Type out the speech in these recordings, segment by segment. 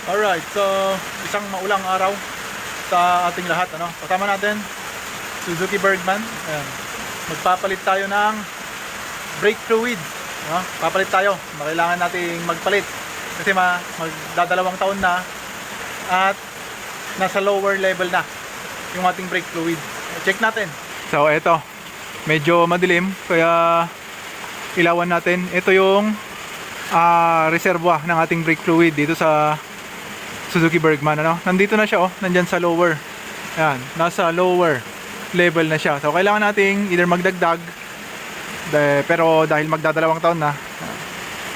Alright, so isang maulang araw sa ating lahat, ano? Kasama natin Suzuki Bergman. Ayan. Magpapalit tayo ng brake fluid, no? Papalit tayo. Kailangan nating magpalit kasi magdadalawang taon na at nasa lower level na yung ating brake fluid. Check natin. So eto, medyo madilim kaya ilawan natin. Ito yung reservoir ng ating brake fluid dito sa Suzuki Bergman, ano? Nandito na siya, oh, nandyan sa lower. Ayan, nasa lower level na siya. So kailangan nating either magdagdag, pero dahil magdadalawang taon na,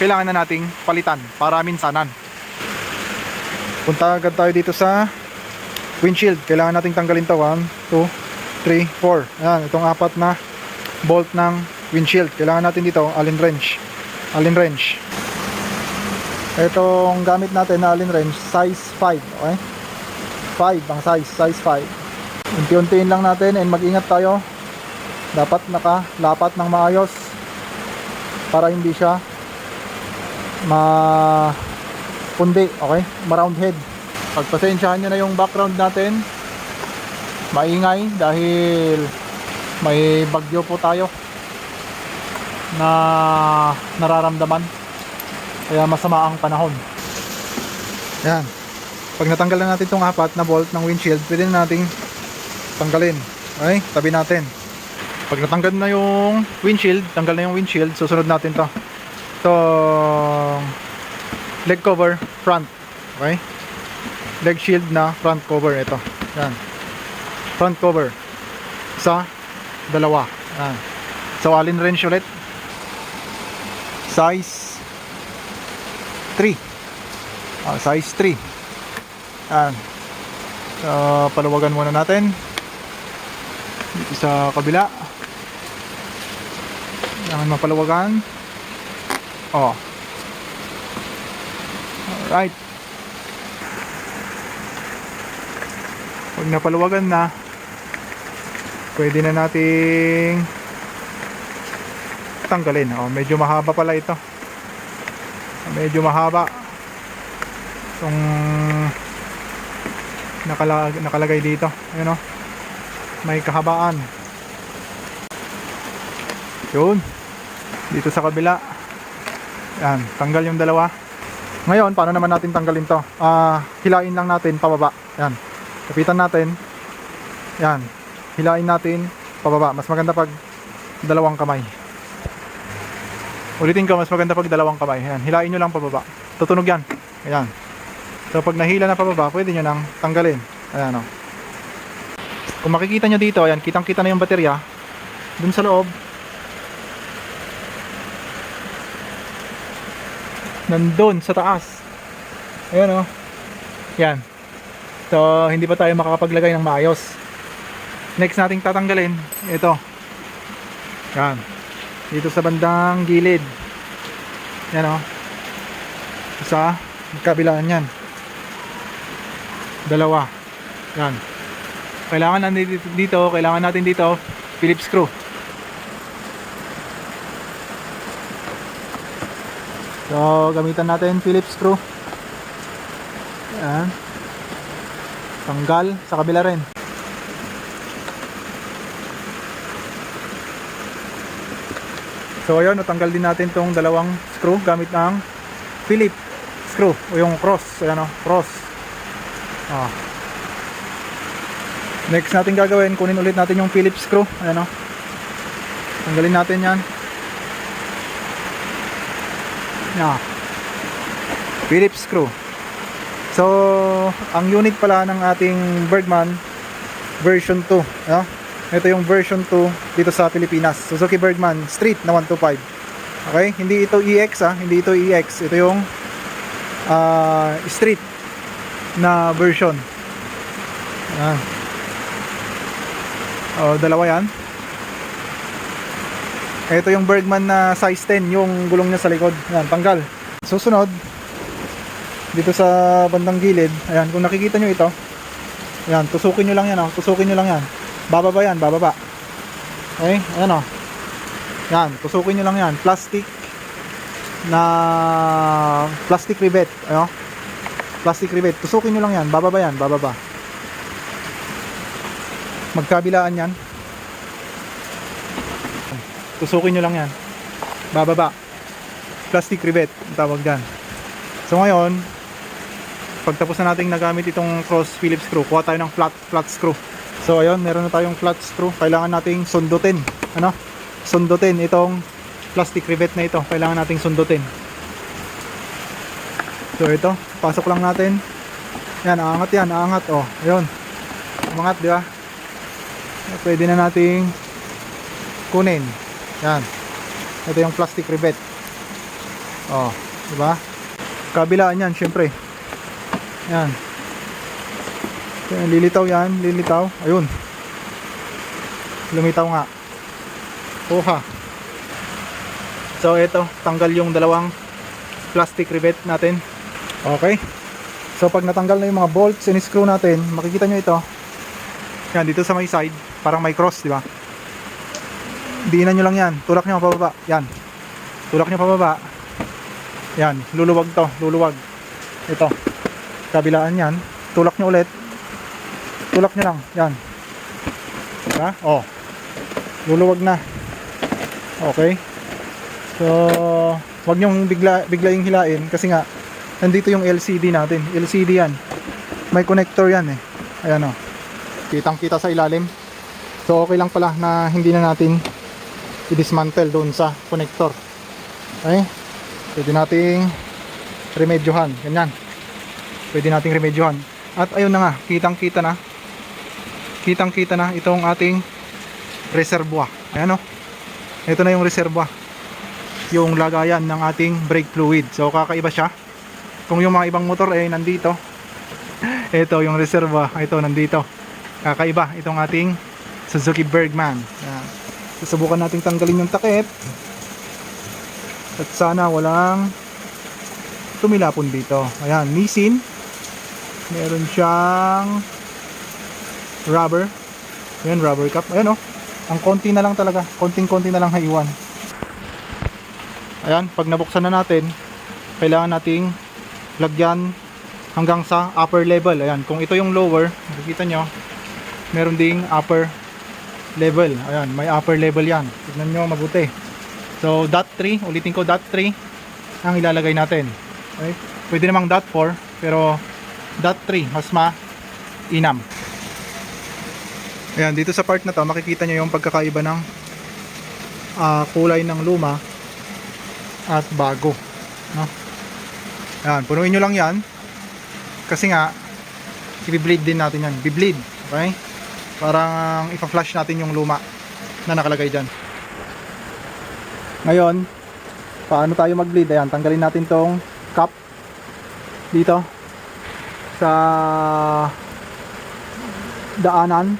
kailangan na nating palitan para minsanan. Punta agad tayo dito sa windshield. Kailangan nating tanggalin to. 1, 2, 3, 4. Ayan, itong apat na bolt ng windshield. Kailangan natin dito Allen wrench. Allen wrench. Itong gamit natin na Allen wrench, size 5, okay? 5 ang size 5. Unti-untiin lang natin and mag-ingat tayo. Dapat nakalapat ng maayos para hindi siya mapundi, okay? Ma-round head. Pagpasensyahan nyo na yung background natin. Maingay dahil may bagyo po tayo na nararamdaman. Kaya masama ang panahon. Yan. Pag natanggal na natin itong apat na bolt ng windshield, pwede na nating tanggalin. Okay? Tabi natin. Pag natanggal na yung windshield, tanggal na yung windshield, susunod natin to. Itong leg cover front. Okay? Leg shield na front cover. Ito. Yan. Front cover. Isa, dalawa. Yan. So, Allen wrench ulit. Size 3. Size 3. Yan. So, paluwagan muna natin dito sa kabila. Yan, mapaluwagan. Alright. Pag napaluwagan na, pwede na nating tanggalin. Medyo mahaba pala ito. Medyo mahaba itong nakalagay dito. Ayun, may kahabaan. Yun. Dito sa kabila. Yan, tanggal yung dalawa. Ngayon, paano naman natin tanggalin to? Hilain lang natin pababa. Yan. Kapitan natin. Yan. Hilain natin pababa. Mas maganda pag dalawang kamay. Ulitin ko, mas maganda pag dalawang kamay. Ayan, hilain nyo lang pababa. Tutunog yan. Ayan. So pag nahila na pababa, pwede nyo nang tanggalin. Ayan, Kung makikita nyo dito, ayan, kitang kita na yung baterya dun sa loob. Nandun sa taas. Ayan, Yan. So hindi pa tayo makakapaglagay ng maayos. Next nating tatanggalin, ito. Yan. Dito sa bandang gilid. Yan, sa kabilaan yan. Dalawa. Yan. Kailangan natin dito Phillips screw. So gamitan natin Phillips screw. Yan. Tanggal sa kabila rin. So ayun, natanggal din natin tong dalawang screw gamit ng Phillips screw o yung cross. Ayan, cross. Next natin gagawin, kunin ulit natin yung Phillips screw. Ayan, tanggalin natin yan. Yan. Phillips screw. So ang unit pala ng ating Bergman version 2, ito yung version 2 dito sa Pilipinas, Suzuki Bergman Street na 125. Okay, hindi ito EX, hindi ito EX. Ito yung Street na version. Ayan. Dalawa yan. Ito yung Bergman na size 10, yung gulong niya sa likod. Ayan, tanggal. Susunod dito sa bandang gilid. Ayan, kung nakikita nyo ito, ayan, tusukin nyo lang yan, tusukin nyo lang yan. Bababa yan, bababa. Okay, ayan, yan, tusukin nyo lang yan. Plastic rivet, Plastic rivet. Tusukin nyo lang yan. Bababa yan. Bababa. Magkabilaan yan. Tusukin nyo lang yan. Bababa. Plastic rivet. Ang tawag dyan. So ngayon, pagtapos na nating nagamit itong cross Phillips screw, kuha tayo ng flat screw. So ayun, meron na tayong flat screw. Kailangan nating sundutin. Ano? Sundutin itong plastic rivet na ito. Kailangan nating sundutin. So ito, pasok lang natin. Yan, aangat yan, aangat. Oh, ayun. Umangat, di ba? Pwede na nating kunin. Yan. Ito yung plastic rivet. Oh, di ba? Kabilaan yan, syempre. Yan. Yan, lilitaw yan, lilitaw. Ayun. Lumitaw nga. Oha. So ito, tanggal yung dalawang plastic rivet natin. Okay. So pag natanggal na yung mga bolts and screw natin, makikita nyo ito. Yan, dito sa may side, parang may cross, di ba? Diinan nyo lang yan. Tulak nyo pababa. Yan. Tulak nyo pababa. Yan, luluwag to, luluwag. Ito. Kabilaan yan. Tulak nyo ulit. Tulak nyo lang. Yan. Diba? Oh. Luluwag na. Okay. So, wag nyong biglaing hilain kasi nga nandito yung LCD natin. LCD yan. May connector yan eh. Ayan o. Kitang-kita sa ilalim. So, okay lang pala na hindi na natin i-dismantle doon sa connector. Okay? Pwede nating remedyohan. Ganyan. Pwede nating remedyohan. At ayun na nga, kitang-kita na. Kitang-kita na itong ating reservoir. Ayan o. Ito na yung reservoir. Yung lagayan ng ating brake fluid. So kakaiba siya. Kung yung mga ibang motor ay nandito. Ito yung reservoir. Ito nandito. Kakaiba itong ating Suzuki Bergman. Ayan. Susubukan nating tanggalin yung takip. At sana walang tumilapon dito. Ayan, Nissin. Meron siyang rubber. Ayan, rubber cap. Ayan o. Ang konti na lang talaga. Konting-konti na lang haiwan. Ayan, pag nabuksan na natin, kailangan nating lagyan hanggang sa upper level. Ayan, kung ito yung lower, makikita nyo, meron ding upper level. Ayan, may upper level yan. Tignan nyo mabuti. So, dot 3, ulitin ko, dot 3 ang ilalagay natin. Okay? Pwede namang dot 4, pero dot 3, mas mainam. Ayan, dito sa part na to, makikita nyo yung pagkakaiba ng kulay ng luma at bago. No? Ayan, punuin nyo lang yan. Kasi nga, i-bleed din natin yan. Bi-bleed. Okay? Parang ipa-flush natin yung luma na nakalagay dyan. Ngayon, paano tayo mag-bleed? Ayan, tanggalin natin tong cap dito sa daanan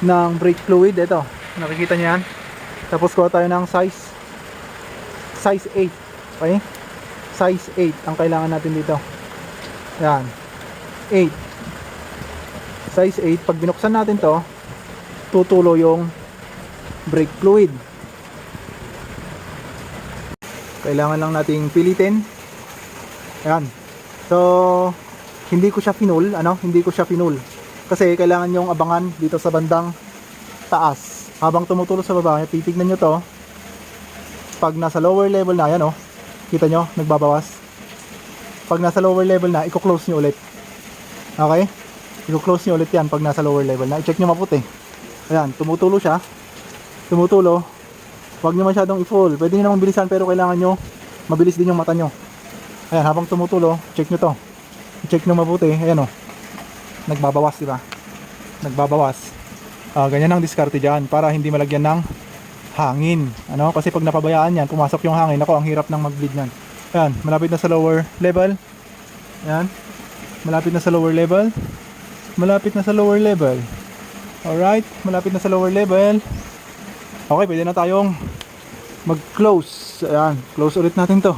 ng brake fluid. Ito, nakikita nyo yan. Tapos kuha tayo ng size 8. Okay? Size 8 ang kailangan natin dito. Ayan, 8. Size 8. Pag binuksan natin to, tutulo yung brake fluid. Kailangan lang nating pilitin. Ayan. So, hindi ko siya pinul, hindi ko siya pinul. Kasi kailangan yung abangan dito sa bandang taas. Habang tumutulo sa baba, titignan nyo to. Pag nasa lower level na, yan kita nyo, nagbabawas. Pag nasa lower level na, i-close nyo ulit. Okay? I-close nyo ulit yan pag nasa lower level na. I-check nyo maputi. Ayan, tumutulo siya. Tumutulo. Huwag nyo masyadong i-full. Pwede nyo namang bilisan pero kailangan nyo mabilis din yung mata nyo. Ayan, habang tumutulo, check nyo to. I-check nyo mabuti. Ayan nagbabawas, diba? Nagbabawas. Ganyan ang diskarte dyan para hindi malagyan ng hangin. Kasi pag napabayaan yan, pumasok yung hangin. Ako, ang hirap ng mag-bleed yan. Ayan, malapit na sa lower level. Ayan. Malapit na sa lower level. Malapit na sa lower level. Alright, malapit na sa lower level. Okay, pwede na tayong mag-close. Ayan, close ulit natin to.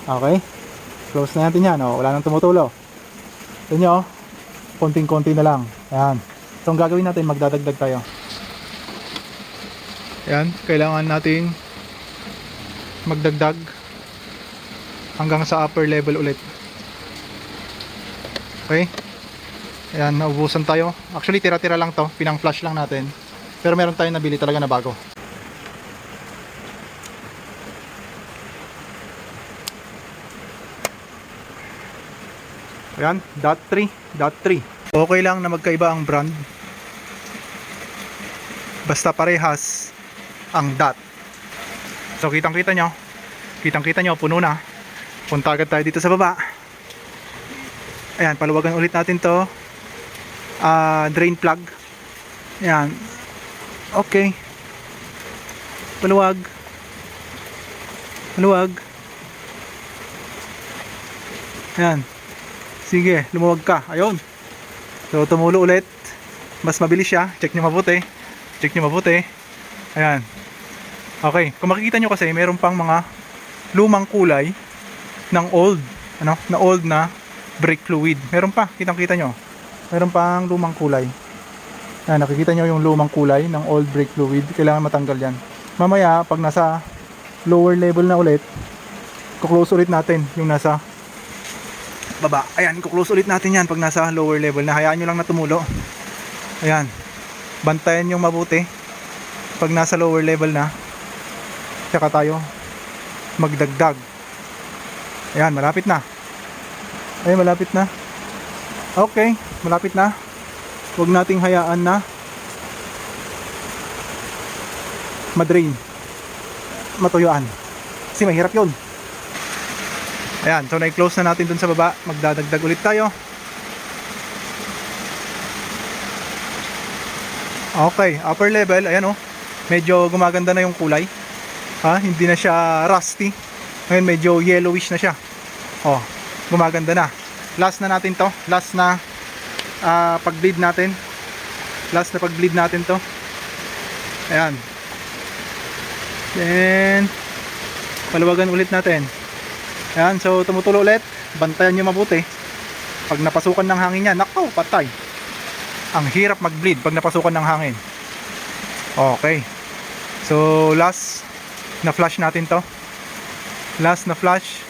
Okay, close na natin yan. Wala nang tumutulo. Ito nyo, konting-konti na lang. Ayan, itong gagawin natin, magdadagdag tayo. Ayan, kailangan nating magdagdag hanggang sa upper level ulit. Okay. Ayan, naubusan tayo. Actually, tira-tira lang to. Pinang-flush lang natin. Pero meron tayong nabili talaga na bago. Ayan, .3. Okay lang na magkaiba ang brand. Basta parehas ang dot. So, kitang-kita nyo. Kitang-kita nyo, puno na. Punta agad tayo dito sa baba. Ayan, paluwagan ulit natin to. Drain plug. Ayan. Okay. Paluwag. Paluwag. Ayan. Sige, lumuwag ka. Ayun. So, tumulo ulit. Mas mabilis siya. Check nyo mabuti. Check nyo mabuti. Ayan. Okay. Kung makikita nyo kasi, meron pang mga lumang kulay ng old. Ano? Na old na brake fluid. Meron pa. Kitang-kita nyo. Meron pang lumang kulay. Ayan. Nakikita nyo yung lumang kulay ng old brake fluid. Kailangan matanggal yan. Mamaya, pag nasa lower level na ulit, kuklose ulit natin yung nasa baba. Ayan, kuklose ulit natin yan pag nasa lower level na. Hayaan nyo lang na tumulo. Ayan. Bantayan nyo mabuti pag nasa lower level na. Tsaka tayo magdagdag. Ayan, malapit na. Ayan, malapit na. Okay, malapit na. Huwag nating hayaan na madrain, matuyuan. Kasi mahirap yun. Ayan, so na-close na natin dun sa baba. Magdadagdag ulit tayo. Okay, upper level, ayan oh. Medyo gumaganda na yung kulay. Ha, hindi na siya rusty. Ngayon medyo yellowish na siya. Oh, gumaganda na. Last na natin to. Last na pag-bleed natin. Last na pag-bleed natin to. Ayan. Then paluwagan ulit natin. Ayan, so tumutulo ulit. Bantayan nyo mabuti. Pag napasukan ng hangin yan, nakaw, patay. Ang hirap mag-bleed pag napasukan ng hangin. Okay. So last na flush natin to. Last na flush.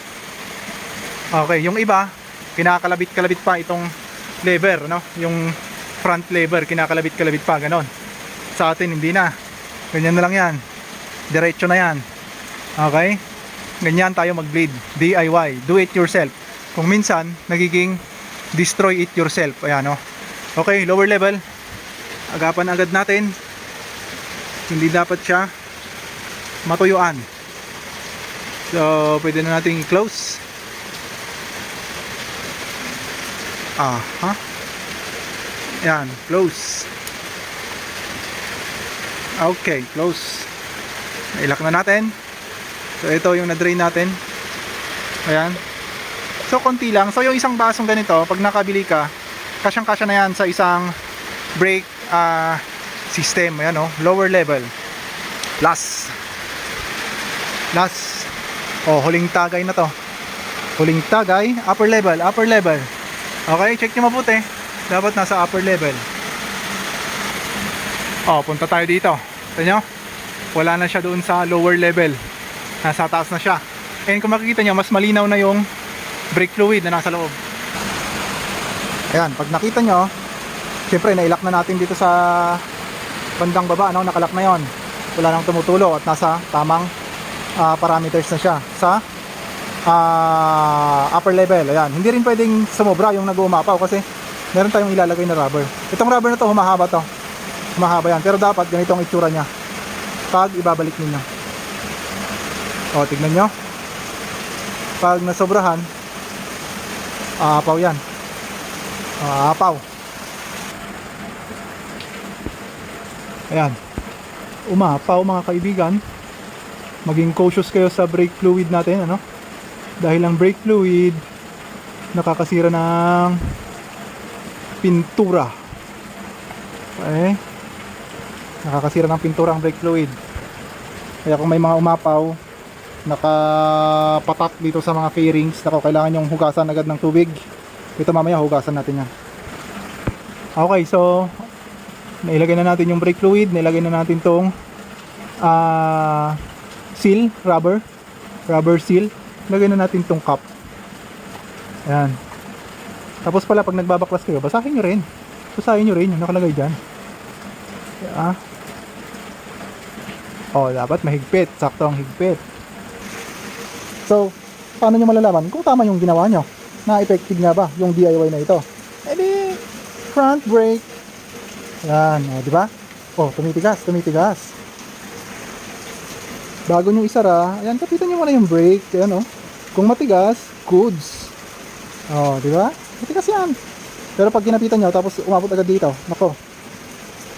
Okay, yung iba kinakalabit-kalabit pa itong lever, no? Yung front lever kinakalabit-kalabit pa, ganon. Sa atin hindi na. Ganyan na lang yan. Diretso na yan. Okay? Ganyan tayo mag-bleed. DIY, do it yourself. Kung minsan nagiging destroy it yourself. Ayan, no? Okay, lower level. Agapan agad natin. Hindi dapat siya matuyuan. So, pwede na natin i-close. Aha. Ayan, close. Okay, close. Ilak na natin. So, ito yung na-drain natin. Ayan. So, konti lang. So, yung isang basong ganito, pag nakabili ka, kasyang-kasya na yan sa isang brake system. Ayan, oh, lower level. Last. Oh, huling tagay na to. Huling tagay, upper level. Okay, check nyo mabuti. Dapat nasa upper level. Oh, punta tayo dito. Tignan nyo? Wala na siya doon sa lower level. Nasa taas na siya. And kung makikita nyo, mas malinaw na yung brake fluid na nasa loob. Ayan, pag nakita nyo, syempre nailak na natin dito sa bandang baba, no? Nakalak na yon. Wala nang tumutulo at nasa tamang parameters na siya sa upper level. Ayan, hindi rin pwedeng sumobra yung nag-uumapaw kasi meron tayong ilalagay na rubber. Itong rubber na to, humahaba to. Humahaba yan, pero dapat ganito ang itsura nya pag ibabalik ninyo. O, tignan nyo. Pag nasobrahan, aapaw yan. Aapaw. Ayan. Umapaw mga kaibigan. Maging cautious kayo sa brake fluid natin, ano? Dahil ang brake fluid nakakasira ng pintura. Okay? Nakakasira ng pintura ang brake fluid. Kaya kung may mga umapaw, nakapatak dito sa mga fairings, nako, kailangan yung hugasan agad ng tubig. Ito mamaya hugasan natin yan. Okay, so nailagay na natin yung brake fluid, nailagay na natin tong seal, rubber seal. Lagay na natin tong cap. Ayan. Tapos pala pag nagbabaklas kayo, basahin nyo rin. Basahin nyo rin yung nakalagay dyan. Dapat mahigpit. Sakto ang higpit. So, paano nyo malalaman kung tama yung ginawa nyo? Na effective nga ba yung DIY na ito? Di front brake. Yan, di ba? Tumitigas. Bago nyo isara, ayan, kapitan nyo muna yung brake. Ayan, kung matigas, goods. Di ba? Matigas yan. Pero pag ginapitan nyo, tapos umabot agad dito, nako,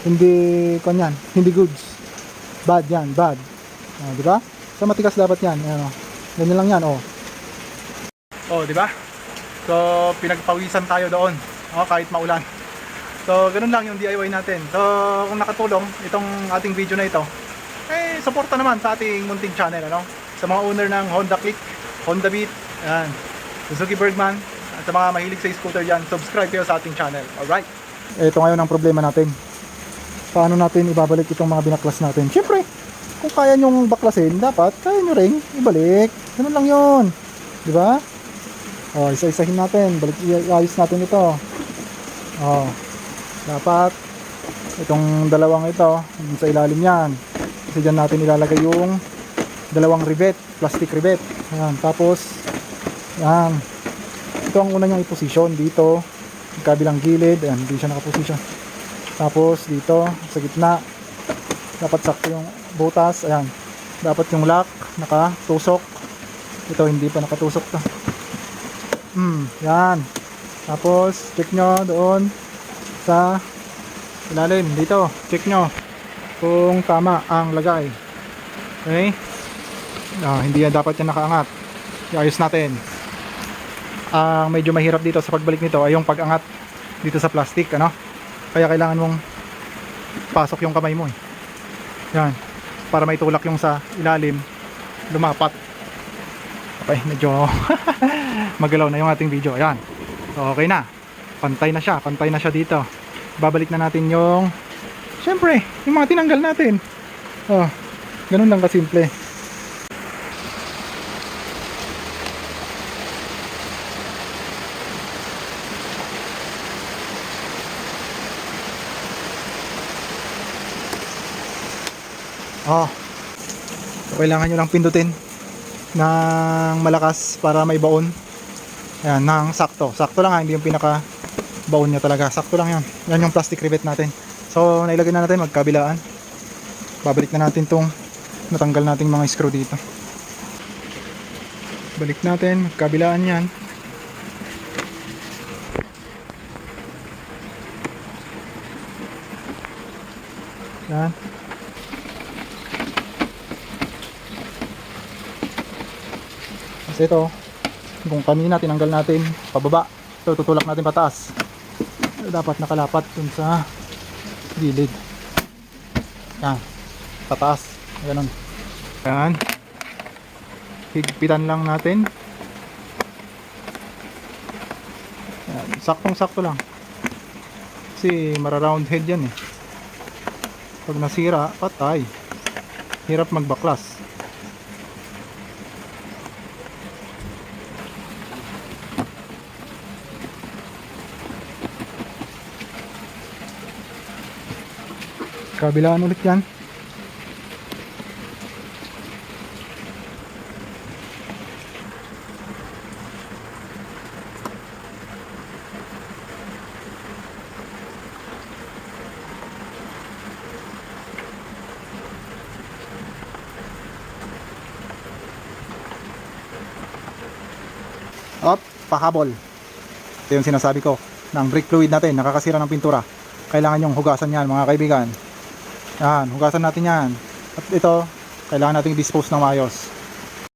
hindi goods. Bad yan, bad. Di ba? So matigas dapat yan. Ayan, ganyan lang yan, di ba? So pinagpawisan tayo doon, kahit maulan. So ganun lang yung DIY natin. So kung nakatulong itong ating video na ito, suporta naman sa ating munting channel, sa mga owner ng Honda Click, Honda Beat, ayan, Suzuki Bergman, at sa mga mahilig sa scooter dyan, subscribe kayo sa ating channel. Alright, ito ngayon ang problema natin. Paano natin ibabalik itong mga binaklas natin? Siyempre, kung kaya nyong baklasin, dapat kaya nyo rin ibalik. Ganun lang yun, di ba? Isa-isahin natin, ayos natin ito. Dapat itong dalawang ito sa ilalim yan, kasi dyan natin ilalagay yung dalawang rivet, plastic rivet. Ayan, tapos yan, ito ang una nyong i-position dito, kabilang gilid. Ayan, hindi siya nakaposition. Tapos dito sa gitna dapat sakto yung butas. Ayan, dapat yung lock nakatusok. Ito hindi pa nakatusok to. Yan. Tapos check nyo doon sa ilalim dito, check nyo kung tama ang lagay. Okay, hindi yan dapat yan nakaangat. Iayos natin. Ang medyo mahirap dito sa pagbalik nito ay yung pag-angat dito sa plastic, kaya kailangan mong pasok yung kamay mo, yan, para may tulak yung sa ilalim, lumapat. Okay, medyo magalaw na yung ating video. Ayan, okay na, pantay na siya dito. Babalik na natin yung, syempre, yung mga tinanggal natin. Ganun lang kasimple. Kailangan nyo lang pindutin ng malakas para may baon. Ayan, ng sakto lang, hindi yung pinaka baon nya talaga, sakto lang yan. Yan yung plastic rivet natin. So nailagay na natin magkabilaan. Babalik na natin tong natanggal nating mga screw dito. Balik natin magkabilaan yan. Yan. Kasi ito, kung kanina tinanggal natin pababa, ito tutulak natin pataas. Dapat nakalapat dun sa gilid. Yan, pataas, ganun. Yan, higpitan lang natin. Yan, saktong sakto lang, kasi mara-round head yan pag nasira, patay, hirap magbaklas. Kabilaan ulit yan. Pahabol. Ito yung sinasabi ko, ng brake fluid natin, nakakasira ng pintura. Kailangan yung hugasan yan, mga kaibigan. Yan, hugasan natin yan. At ito, kailangan nating dispose ng maayos.